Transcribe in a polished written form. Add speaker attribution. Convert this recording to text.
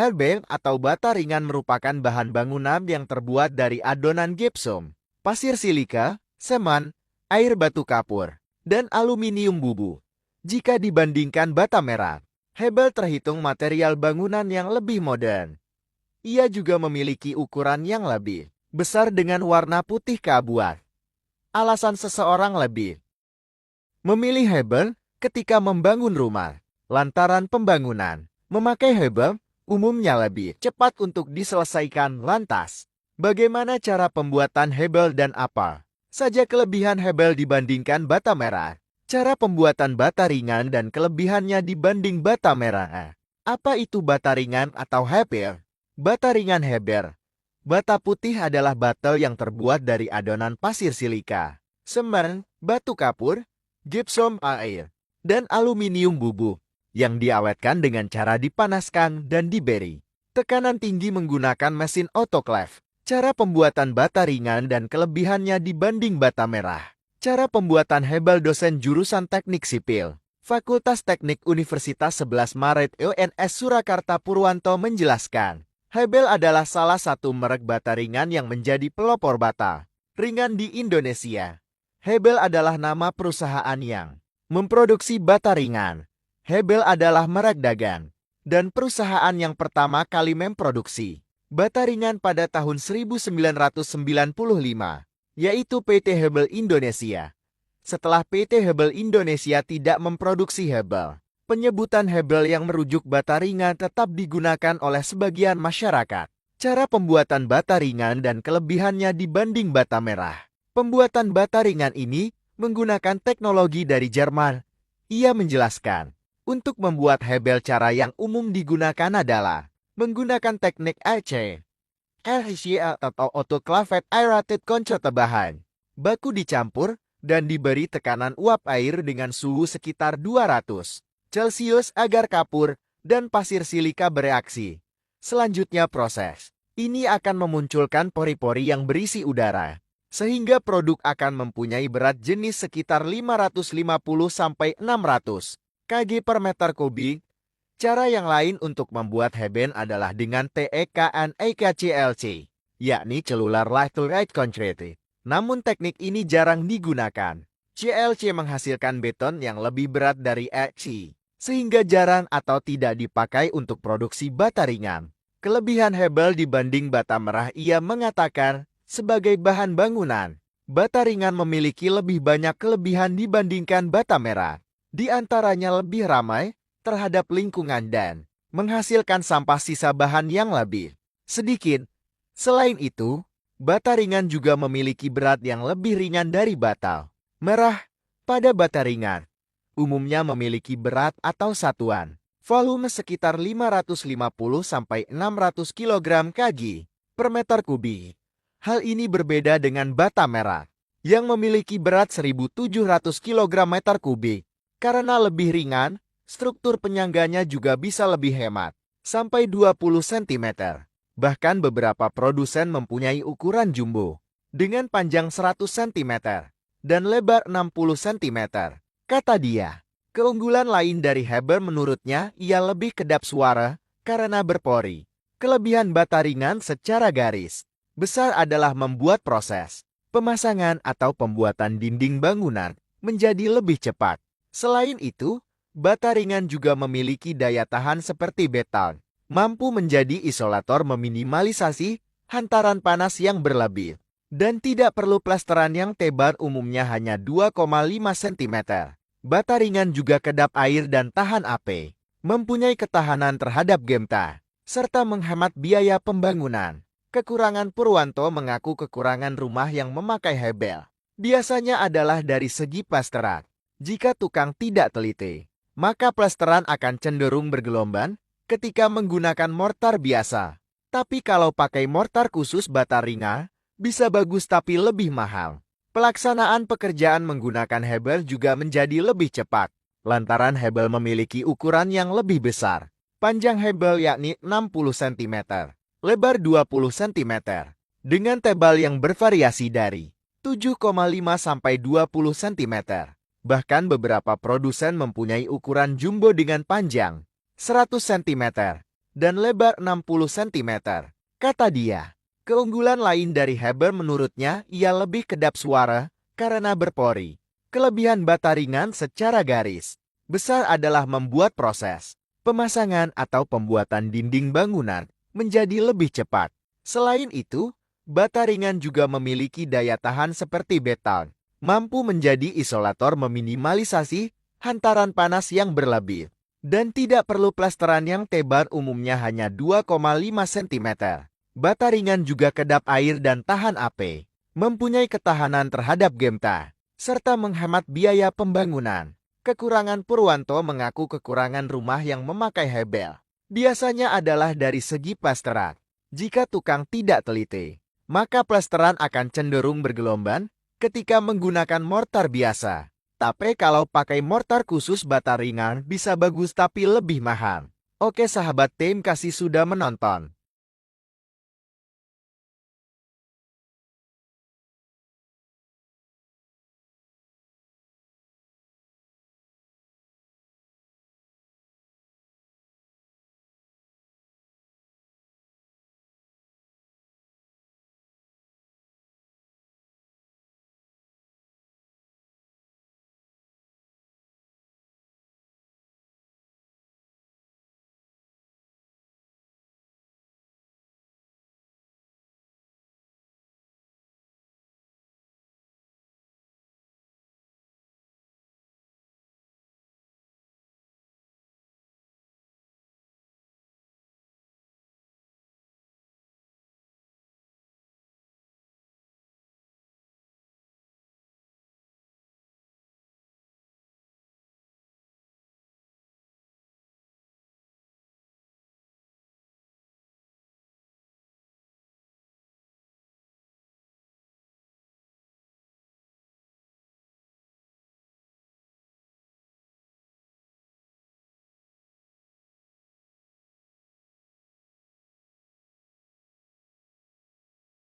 Speaker 1: Hebel atau bata ringan merupakan bahan bangunan yang terbuat dari adonan gypsum, pasir silika, semen, air batu kapur, dan aluminium bubu. Jika dibandingkan bata merah, Hebel terhitung material bangunan yang lebih modern. Ia juga memiliki ukuran yang lebih besar dengan warna putih keabuan. Alasan seseorang lebih memilih Hebel ketika membangun rumah, lantaran pembangunan memakai Hebel umumnya lebih cepat untuk diselesaikan. Lantas, bagaimana cara pembuatan Hebel dan apa saja kelebihan Hebel dibandingkan bata merah? Cara pembuatan bata ringan dan kelebihannya dibanding bata merah. Apa itu bata ringan atau Hebel? Bata ringan Hebel. Bata putih adalah bata yang terbuat dari adonan pasir silika, semen, batu kapur, gypsum air, dan aluminium bubuk yang diawetkan dengan cara dipanaskan dan diberi tekanan tinggi menggunakan mesin autoclave. Cara pembuatan bata ringan dan kelebihannya dibanding bata merah. Cara pembuatan Hebel dosen jurusan Teknik Sipil, Fakultas Teknik Universitas 11 Maret UNS Surakarta Purwanto menjelaskan, Hebel adalah salah satu merek bata ringan yang menjadi pelopor bata ringan di Indonesia. Hebel adalah nama perusahaan yang memproduksi bata ringan. Hebel adalah merek dagang dan perusahaan yang pertama kali memproduksi bata ringan pada tahun 1995, yaitu PT Hebel Indonesia. Setelah PT Hebel Indonesia tidak memproduksi Hebel, penyebutan Hebel yang merujuk bata ringan tetap digunakan oleh sebagian masyarakat. Cara pembuatan bata ringan dan kelebihannya dibanding bata merah. Pembuatan bata ringan ini menggunakan teknologi dari Jerman. Ia menjelaskan, untuk membuat Hebel cara yang umum digunakan adalah menggunakan teknik AC, LHCl atau autoclaved aerated concerta bahan baku dicampur dan diberi tekanan uap air dengan suhu sekitar 200 Celcius agar kapur dan pasir silika bereaksi. Selanjutnya proses ini akan memunculkan pori-pori yang berisi udara, sehingga produk akan mempunyai berat jenis sekitar 550-600 kg per meter kubik. Cara yang lain untuk membuat Hebel adalah dengan TEKN-EKCLC, yakni Cellular Laterite Concrete. Namun teknik ini jarang digunakan. CLC menghasilkan beton yang lebih berat dari EC, sehingga jarang atau tidak dipakai untuk produksi bata ringan. Kelebihan Hebel dibanding bata merah, ia mengatakan, sebagai bahan bangunan, bata ringan memiliki lebih banyak kelebihan dibandingkan bata merah. Di antaranya lebih ramai terhadap lingkungan dan menghasilkan sampah sisa bahan yang lebih sedikit. Selain itu, bata ringan juga memiliki berat yang lebih ringan dari bata merah. Pada bata ringan, umumnya memiliki berat atau satuan volume sekitar 550-600 kg kg per meter kubik. Hal ini berbeda dengan bata merah yang memiliki berat 1.700 kg meter kubik. Karena lebih ringan, struktur penyangganya juga bisa lebih hemat, sampai 20 cm. Bahkan beberapa produsen mempunyai ukuran jumbo, dengan panjang 100 cm dan lebar 60 cm. Kata dia, keunggulan lain dari Hebel menurutnya, ia lebih kedap suara karena berpori. Kelebihan bata ringan secara garis besar adalah membuat proses pemasangan atau pembuatan dinding bangunan menjadi lebih cepat. Selain itu, bata ringan juga memiliki daya tahan seperti beton, mampu menjadi isolator meminimalisasi hantaran panas yang berlebih, dan tidak perlu plesteran yang tebal, umumnya hanya 2,5 cm. Bata ringan juga kedap air dan tahan api, mempunyai ketahanan terhadap gempa, serta menghemat biaya pembangunan. Kekurangan Purwanto mengaku kekurangan rumah yang memakai Hebel biasanya adalah dari segi plesteran. Jika tukang tidak teliti, maka plesteran akan cenderung bergelombang ketika menggunakan mortar biasa. Tapi kalau pakai mortar khusus bata ringan, bisa bagus tapi lebih mahal. Pelaksanaan pekerjaan menggunakan Hebel juga menjadi lebih cepat, lantaran Hebel memiliki ukuran yang lebih besar. Panjang Hebel yakni 60 cm, lebar 20 cm, dengan tebal yang bervariasi dari 7,5 sampai 20 cm. Bahkan beberapa produsen mempunyai ukuran jumbo dengan panjang 100 cm dan lebar 60 cm. Kata dia, keunggulan lain dari Heber menurutnya ia lebih kedap suara karena berpori. Kelebihan bata ringan secara garis besar adalah membuat proses pemasangan atau pembuatan dinding bangunan menjadi lebih cepat. Selain itu, bata ringan juga memiliki daya tahan seperti beton, mampu menjadi isolator meminimalisasi hantaran panas yang berlebih, dan tidak perlu plesteran yang tebal umumnya hanya 2,5 cm. Bata ringan juga kedap air dan tahan api, mempunyai ketahanan terhadap gempa, serta menghemat biaya pembangunan. Kekurangan Purwanto mengaku kekurangan rumah yang memakai hebel biasanya adalah dari segi plesteran. Jika tukang tidak teliti, maka plesteran akan cenderung bergelombang ketika menggunakan mortar biasa. Tapi kalau pakai mortar khusus bata ringan bisa bagus tapi lebih mahal. Oke sahabat tim kasih sudah menonton.